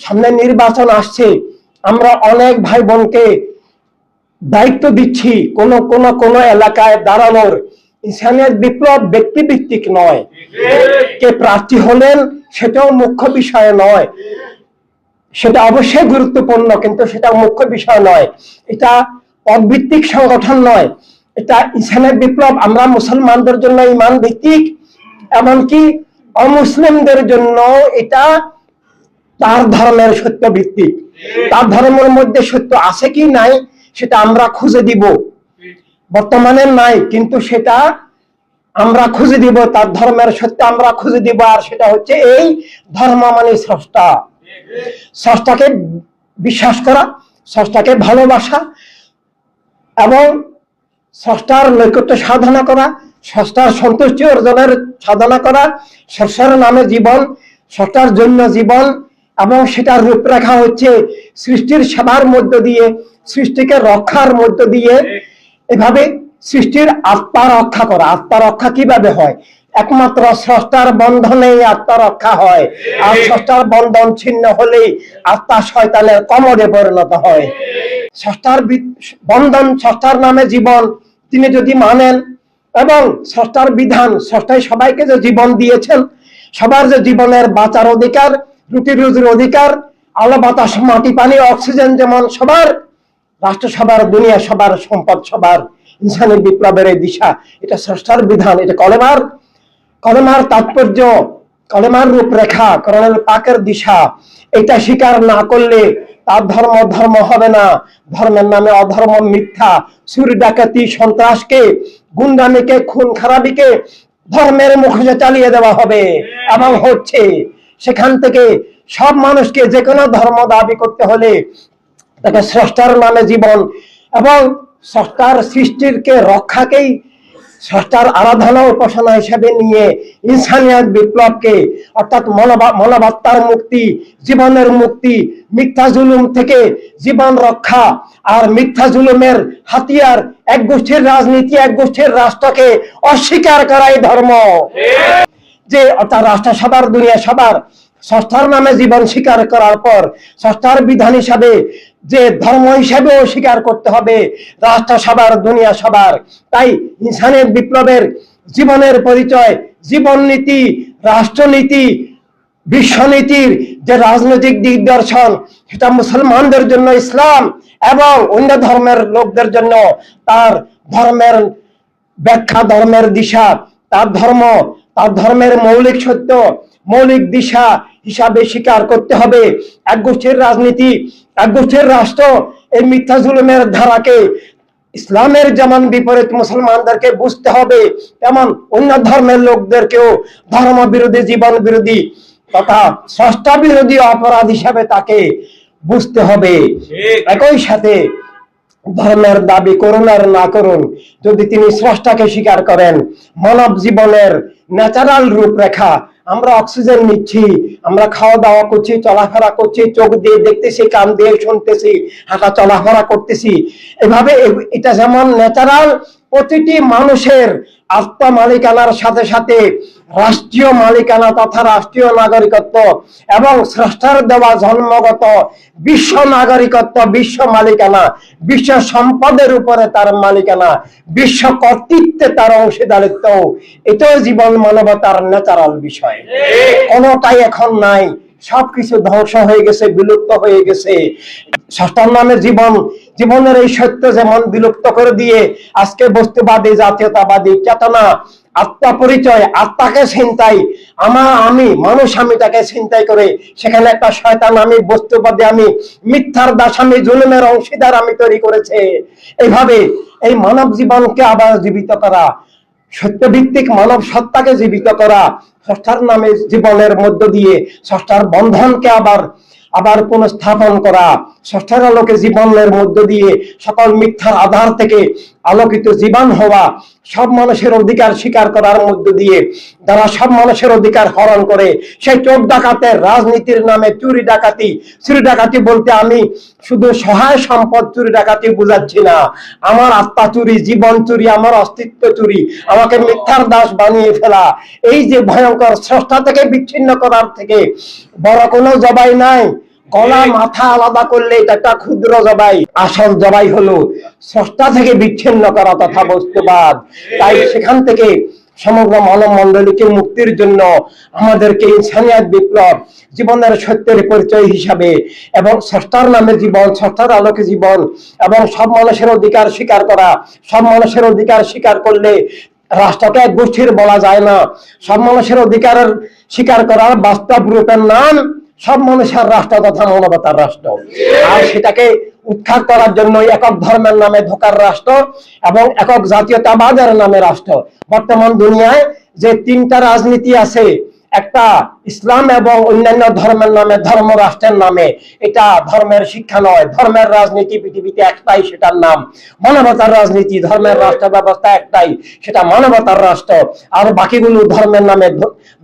সামনে নির্বাচন আসছে, আমরা অনেক ভাই বোনকে দায়িত্ব দিচ্ছি কোন কোন কোন এলাকায় দাঁড়ানোর। ইনসানিয়ত বিপ্লব ব্যক্তিভিত্তিক নয়, কে প্রার্থী হলেন সেটাও মুখ্য বিষয় নয়, সেটা অবশ্যই গুরুত্বপূর্ণ, কিন্তু সেটা মুখ্য বিষয় নয়। এটা পদভিত্তিক সংগঠন নয়, এটা ইনসানিয়ত বিপ্লব আমরা মুসলমানদের জন্য ইমান ভিত্তিক, এমনকি অমুসলিমদের জন্য এটা তার ধর্মের সত্য ভিত্তিক। তার ধর্মের মধ্যে সত্য আছে কি নাই সেটা আমরা খুঁজে দিব, বর্তমানে নাই, কিন্তু সেটা আমরা খুঁজে দিব, তার ধর্মের সত্য আমরা খুঁজে দিব। আর সেটা হচ্ছে এই ধর্ম মানে স্রষ্টা, স্রষ্টাকে বিশ্বাস করা, স্রষ্টাকে ভালোবাসা এবং স্রষ্টার নৈকট্য সাধনা করা, স্রষ্টার সন্তুষ্টি অর্জনের সাধনা করা, স্রষ্টার নামে জীবন, স্রষ্টার জন্য জীবন, এবং সেটার রূপরেখা হচ্ছে সৃষ্টির সেবার মধ্য দিয়ে, সৃষ্টিকে রক্ষার মধ্য দিয়ে, এভাবে সৃষ্টির আত্মা রক্ষা করা। আত্মা রক্ষা কিভাবে হয়? একমাত্র স্রষ্টার বন্ধনেই আত্মা রক্ষা হয়, আর স্রষ্টার বন্ধন ছিন্ন হলেই আত্মা শয়তানের কমরে পরিণত হয়। স্রষ্টার বন্ধন, স্রষ্টার নামে জীবন তিনি যদি মানেন, এবং স্রষ্টার বিধান, স্রষ্টাই সবাইকে যে জীবন দিয়েছেন, সবার যে জীবনের বাঁচার অধিকার, রুটি রুজির অধিকার, আলো বাতাস মাটি পানি অক্সিজেন যেমন সবার, রাষ্ট্র সবার, দুনিয়া সবার, সম্পদ সবার, ইনসানি বিপ্লবের এই দিশা, এটা স্রষ্টার বিধান, এটা কলেমার তাৎপর্য, কলেমার রূপরেখা, কোরআনের পাকের দিশা। এটা স্বীকার না করলে তার ধর্ম ধর্ম হবে না। ধর্মের নামে অধর্ম, মিথ্যা, চুরি ডাকাতি, সন্ত্রাসকে, গুন্ডামিকে, খুন খারাপিকে ধর্মের মুখে চালিয়ে দেওয়া হবে এবং হচ্ছে। সেখান থেকে সব মানুষকে যে কোনো ধর্ম দাবি করতে হলে তাকে স্রষ্টার নামে জীবন এবং স্রষ্টার সৃষ্টিরকে রক্ষাকেই স্রষ্টার আরাধনা উপাসনা হিসেবে নিয়ে ইনসানিয়ত বিপ্লবকে, অর্থাৎ মানবাত্মার মুক্তি, জীবনের মুক্তি, মিথ্যা জুলুম থেকে জীবন রক্ষা, আর মিথ্যা জুলুমের হাতিয়ার এক গোষ্ঠীর রাজনীতি, এক গোষ্ঠীর রাষ্ট্রকে অস্বীকার করাই ধর্ম। যে অর্থাৎ রাষ্ট্র সবার, দুনিয়া সবার, স্রষ্টার নামে জীবন স্বীকার করার পর স্রষ্টার বিধান হিসাবে যে ধর্ম হিসাবেও স্বীকার করতে হবে রাষ্ট্র সবার, দুনিয়া সবার। তাই ইনসানিয়ত বিপ্লবের জীবনের পরিচয়, জীবন নীতি, রাষ্ট্রনীতি, বিশ্বনীতির যে রাজনৈতিক দিগদর্শন, সেটা মুসলমানদের জন্য ইসলাম এবং অন্য ধর্মের লোকদের জন্য তার ধর্মের ব্যাখ্যা, ধর্মের দিশা, তার ধর্ম, তার ধর্মের মৌলিক সত্য, মৌলিক দিশা হিসাবে স্বীকার করতে হবে। এক গোষ্ঠীর রাজনীতি, এক গোষ্ঠীর রাষ্ট্র, এই মিথ্যা জুলুমের ধারাকে ইসলামের যেমন বিপরীত মুসলমানদেরকে বুঝতে হবে, তেমন অন্য ধর্মের লোকদেরকেও ধর্ম বিরোধী, জীবন বিরোধী তথা স্রষ্টা বিরোধী অপরাধ হিসাবে তাকে বুঝতে হবে। একই সাথে ধর্মের দাবি করুন আর না করুন, যদি তিনি স্রষ্টাকে স্বীকার করেন, মানব জীবনের ন্যাচারাল রূপরেখা, আমরা অক্সিজেন নিচ্ছি, আমরা খাওয়া দাওয়া করছি, চলাফেরা করছি, চোখ দিয়ে দেখতেছি, কান দিয়ে শুনতেছি, হাঁটা চলাফেরা করতেছি, এভাবে এটা যেমন ন্যাচারাল, প্রতিটি মানুষের আত্মা মালিকানার সাথে সাথে রাষ্ট্রীয় মালিকানা তথা রাষ্ট্রীয় নাগরিকত্ব এবং স্রষ্টার দেওয়া জন্মগত বিশ্ব নাগরিকত্ব, বিশ্ব মালিকানা, বিশ্ব সম্পদের উপরে তার মালিকানা, বিশ্ব কর্তৃত্বে তার অংশীদারিত্ব, এটাও জীবন মানবতার ন্যাচারাল বিষয়। কোনোটাই এখন নাই, সবকিছু ধ্বংস হয়ে গেছে, বিলুপ্ত হয়ে গেছে। স্রষ্টার নামে জীবন, জীবনের এই সত্য যেমন বিলুপ্ত করে দিয়ে আজকে বস্তুবাদী, জাতীয়তাবাদী চেতনা, আত্মা পরিচয়, আত্মাকে ছিনতাই, আমি মানুষ, আমি তাকে ছিনতাই করে সেখানে একটা শয়তান আমি, বস্তুবাদী আমি, মিথ্যার দাস আমি, জুলুমের অংশীদার আমি তৈরি করেছে। এইভাবে এই মানব জীবনকে আবার জীবিত করা, সত্যভিত্তিক মানব সত্তাকে জীবিত করা, স্রষ্টার নামে জীবনের মধ্য দিয়ে স্রষ্টার বন্ধনকে আবার পুনঃস্থাপন করা, স্রষ্টার আলোকে জীবনের মধ্য দিয়ে সকল মিথ্যার আধার থেকে আলোকিত জীবন হওয়া, সব মানুষের অধিকার স্বীকার করার মধ্য দিয়ে যারা সব মানুষের অধিকার হরণ করে, সেই চোর ডাকাতের রাজনীতির নামে চুরি ডাকাতি। চুরি ডাকাতি বলতে আমি শুধু সহায় সম্পদ চুরি ডাকাতি বুঝাচ্ছি না, আমার আত্মা চুরি, জীবন চুরি, আমার অস্তিত্ব চুরি, আমাকে মিথ্যার দাস বানিয়ে ফেলা। এই যে ভয়ঙ্কর স্রষ্টা থেকে বিচ্ছিন্ন করার থেকে বড় কোনো জবাই নাই, গলা মাথা আলাদা করলে এটা একটা ক্ষুদ্র জবাই, আসল জবাই হলো স্রষ্টা থেকে বিচ্ছিন্ন করা তথা বস্তুবাদ। তাই সেখান থেকে সমগ্র মানব মণ্ডলীকে মুক্তির জন্য আমাদেরকে ইনসানিয়াত বিপ্লব, জীবনের সত্যের পরিচয় হিসাবে এবং স্রষ্টার নামে জীবন, স্রষ্টার আলোকে জীবন এবং সব মানুষের অধিকার স্বীকার করা। সব মানুষের অধিকার স্বীকার করলে রাষ্ট্রকে এক গোষ্ঠীর বলা যায় না। সব মানুষের অধিকারের স্বীকার করার বাস্তব রূপের নাম সব মানুষের রাষ্ট্র তথা মানবতার রাষ্ট্র। আর সেটাকে উৎখাত করার জন্য একক ধর্মের নামে ধোকার রাষ্ট্র এবং একক জাতীয়তাবাদের নামে রাষ্ট্র। বর্তমান দুনিয়ায় যে তিনটা রাজনীতি আছে, একটা ইসলাম এবং অন্যান্য ধর্মের নামে, ধর্ম রাষ্ট্রের নামে, এটা ধর্মের শিক্ষা নয়। ধর্মের রাজনীতি পৃথিবীতে একটাই, সেটার নাম মানবতার রাজনীতি। ধর্মের রাষ্ট্র ব্যবস্থা একটাই, সেটা মানবতার রাষ্ট্র। আর বাকিগুলো ধর্মের নামে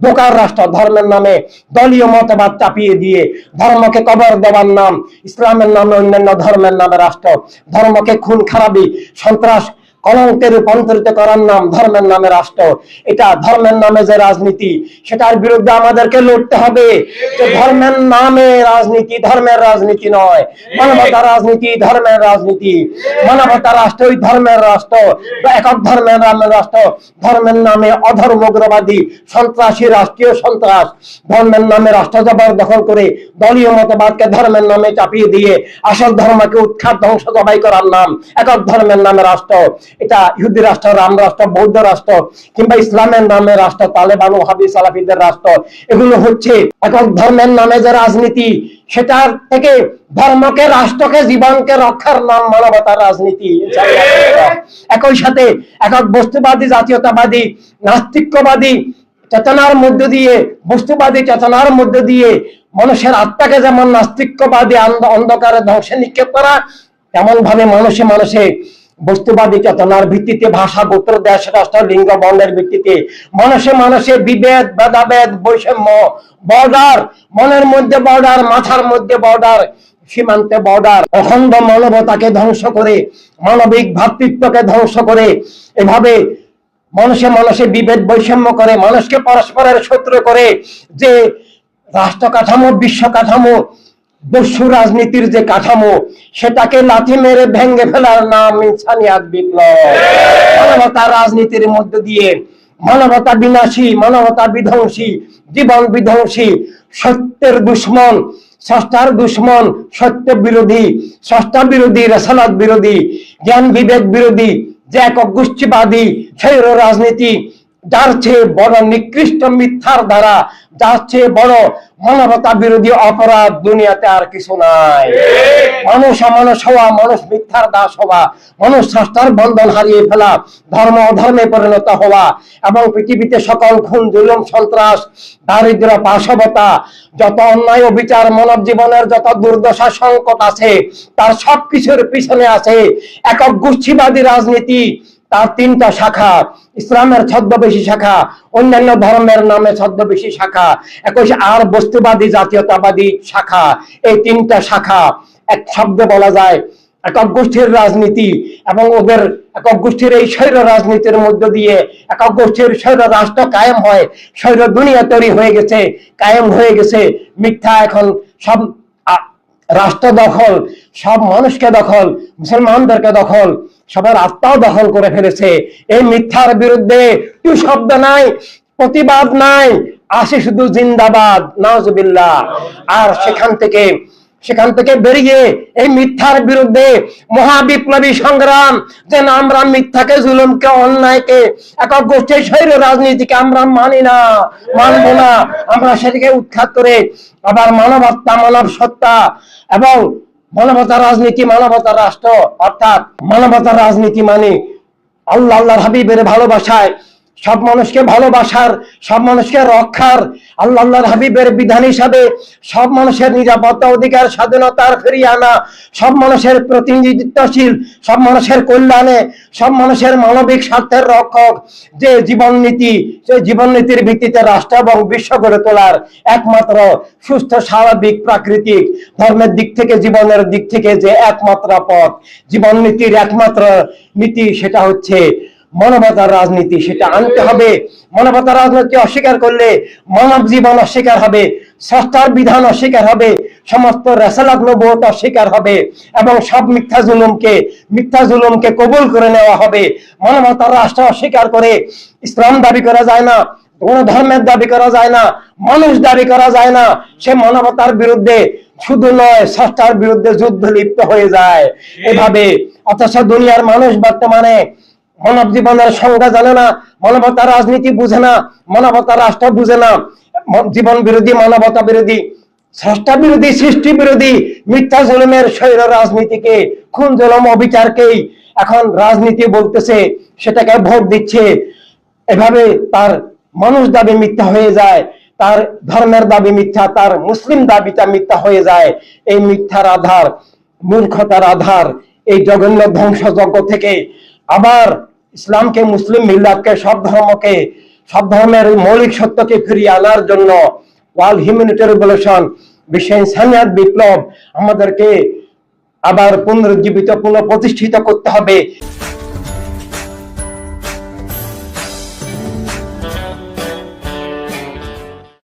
ধোকার রাষ্ট্র, ধর্মের নামে দলীয় মতবাদ চাপিয়ে দিয়ে ধর্মকে কবর দেওয়ার নাম, ইসলামের নামে অন্যান্য ধর্মের নামে রাষ্ট্র, ধর্মকে খুন খারাপি সন্ত্রাস কলঙ্কে রূপান্তরিত করার নাম ধর্মের নামে রাষ্ট্র। এটা ধর্মের নামে যে রাজনীতি, সেটার বিরুদ্ধে আমাদেরকে লড়তে হবে। যে ধর্মের নামে রাজনীতি ধর্মের রাজনীতি নয়, মানবতার রাজনীতি ধর্মের রাজনীতি। মানবতার রাষ্ট্রই ধর্মের রাষ্ট্র, একক ধর্মের নামে রাষ্ট্র। ধর্মের নামে অধর্ম উগ্রবাদী সন্ত্রাসী রাষ্ট্রীয় সন্ত্রাস, ধর্মের নামে রাষ্ট্র জবরদখল করে দলীয় মতবাদকে ধর্মের নামে চাপিয়ে দিয়ে আসল ধর্মকে উৎখাত ধ্বংস জবাই করার নাম একক ধর্মের নামে রাষ্ট্র। এটা ইহুদি রাষ্ট্র, রাম রাষ্ট্র, বৌদ্ধ রাষ্ট্র কিংবা ইসলামের নামে রাষ্ট্র, তালেবান ওয়াহাবি সালাফিদের রাষ্ট্র, এগুলো হচ্ছে একক ধর্মের নামে যে রাজনীতি। সেটার থেকে ধর্মকে, রাষ্ট্রকে, জীবনকে রক্ষার নাম মানবতার রাজনীতি। একই সাথে একক বস্তুবাদী, জাতীয়তাবাদী, নাস্তিক্যবাদী চেতনার মধ্য দিয়ে, বস্তুবাদী চেতনার মধ্য দিয়ে মানুষের আত্মাকে যেমন নাস্তিক্যবাদী অন্ধকারে ধ্বংসে নিক্ষেপ করা, তেমন ভাবে মানুষে মানুষে বস্তুবাদী চেতনার ভিত্তিতে, ভাষা, গোত্র, দেশ, রাষ্ট্র, লিঙ্গ, বর্ণের ভিত্তিতে মানুষে মানুষে বিভেদ, ভেদাভেদ, বৈষম্য, বর্ডার, মনের মধ্যে বর্ডার, মাথার মধ্যে বর্ডার, সীমান্তে বর্ডার, অখণ্ড মানবতাকে ধ্বংস করে, মানবিক ভ্রাতৃত্বকে ধ্বংস করে, এভাবে মানুষে মানুষে বিভেদ বৈষম্য করে, মানুষকে পরস্পরের শত্রু করে যে রাষ্ট্র কাঠামো, বিশ্ব কাঠামো, দস্যু রাজনীতির যে কাঠামো, সেটাকে লাথি মেরে ভেঙে ফেলার নাম ইনসানিয়াত বিপ্লব। মানবতার রাজনীতির মধ্য দিয়ে মানবতা বিনাশী, মানবতা বিধ্বংসী, জীবন বিধ্বংসী, সত্যের দুশ্মন, স্রষ্টার দুশ্মন, সত্য বিরোধী, স্রষ্টা বিরোধী, রেসালাত বিরোধী, জ্ঞান বিবেক বিরোধী, যে একক গোষ্ঠীবাদী স্বৈর রাজনীতি, যার চেয়ে বড় নিকৃষ্ট মিথ্যার দ্বারা, যার চেয়ে বড় মানবতা বিরোধী অপরাধ দুনিয়াতে আর কিছু নাই। মানুষ অমানুষ হওয়া, মানুষ মিথ্যার দাস হওয়া, মানুষ স্রষ্টার বন্ধন হারিয়ে ফেলা, ধর্ম অধর্মে পরিণত হওয়া এবং পৃথিবীতে সকল খুন, জুলুম, সন্ত্রাস, দারিদ্র, পাশবতা, যত অন্যায় অবিচার, মানব জীবনের যত দুর্দশা সংকট আছে, তার সবকিছুর পিছনে আছে একক গোষ্ঠীবাদী রাজনীতি। তার তিনটা শাখা, ইসলামের ছদ্মবেশী শাখা, অন্যান্য ধর্মের নামে ছদ্মবেশী শাখা, একই আর বস্তুবাদী জাতীয়তাবাদী শাখা। এই তিনটা শাখা এক শব্দে বলা যায় একক গোষ্ঠীর রাজনীতি। এবং ওদের একক গোষ্ঠীর এই স্বৈর রাজনীতির মধ্য দিয়ে একক গোষ্ঠীর স্বৈর রাষ্ট্র কায়েম হয়, স্বৈর দুনিয়া তৈরি হয়ে গেছে, কায়েম হয়ে গেছে। মিথ্যা এখন সব রাষ্ট্র দখল, সব মানুষকে দখল, মুসলমানদেরকে দখল, সবার আত্মাও দখল করে ফেলেছে। এই মিথ্যার বিরুদ্ধে টু শব্দ নাই, প্রতিবাদ নাই, আসে শুধু জিন্দাবাদ, নাউজুবিল্লাহ। আর সেখান থেকে বেরিয়ে এই মিথ্যার বিরুদ্ধে মহাবিপ্লবী সংগ্রাম, যেন আমরা মিথ্যাকে, জুলুমকে, অন্যায়কে, একক গোষ্ঠীর স্বৈর রাজনীতিকে আমরা মানি না, মানবো না। আমরা সেটাকে উৎখাত করে আবার মানবতা, মানব সত্তা এবং মানবতার রাজনীতি, মানবতার রাষ্ট্র, অর্থাৎ মানবতার রাজনীতি মানে আল্লাহ, আল্লাহর হাবিবের ভালোবাসায় সব মানুষকে ভালোবাসার, সব মানুষকে রক্ষার, আল্লাহ, আল্লাহর হাবিবের বিধান হিসাবে সব মানুষের নিরাপত্তা, অধিকার, স্বাধীনতার ফিরিয়ে আনা, সব মানুষের প্রতিনিধিত্বশীল, সব মানুষের কল্যাণে, সব মানুষের মানবিক স্বার্থের রক্ষক যে জীবননীতি, সেই জীবননীতির ভিত্তিতে রাষ্ট্র এবং বিশ্ব গড়ে তোলার একমাত্র সুস্থ, স্বাভাবিক, প্রাকৃতিক, ধর্মের দিক থেকে, জীবনের দিক থেকে যে একমাত্র পথ, জীবননীতির একমাত্র নীতি, সেটা হচ্ছে মানবতার রাজনীতি, সেটা আনতে হবে। মানবতার রাজনীতি অস্বীকার করলে মানব জীবন অস্বীকার হবে, স্রষ্টার বিধান অস্বীকার হবে, সমস্ত রেসালাত নবুয়ত অস্বীকার হবে এবং সব মিথ্যা জুলুমকে কবুল করে নেওয়া হবে। মানবতার রাষ্ট্র অস্বীকার করে ইসলাম দাবি করা যায় না, কোন ধর্মের দাবি করা যায় না, মানুষ দাবি করা যায় না। সে মানবতার বিরুদ্ধে শুধু নয়, স্রষ্টার বিরুদ্ধে যুদ্ধ লিপ্ত হয়ে যায় এভাবে। অথচ দুনিয়ার মানুষ বর্তমানে মানব জীবনের সংজ্ঞা জানে না, মানবতার রাজনীতি বুঝে না, মানবতার রাষ্ট্র বুঝে না। জীবন বিরোধী, মানবতা বিরোধী, স্রষ্টা বিরোধী, সৃষ্টি বিরোধী মিথ্যা জুলুমের স্বৈর রাজনীতিকে, খুন জুলুম অবিচারকেই এখন রাজনীতি বলতেছে, সেটাকে ভোট দিচ্ছে। এভাবে তার মানুষ দাবি মিথ্যা হয়ে যায়, তার ধর্মের দাবি মিথ্যা, তার মুসলিম দাবিটা মিথ্যা হয়ে যায়। এই মিথ্যার আধার, মূর্খতার আধার, এই জঘন্য ধ্বংসযজ্ঞ থেকে আবার ইসলামকে, মুসলিম মিল্লাতকে, সব ধর্মের মৌলিক সত্যকে ফিরিয়ে আনার জন্য ওয়ার্ল্ড হিউম্যানিটি রিভলিউশন, বিশ্ব ইনসানিয়াত বিপ্লব আমাদেরকে আবার পুনরুজ্জীবিত, পুনঃপ্রতিষ্ঠিত করতে হবে।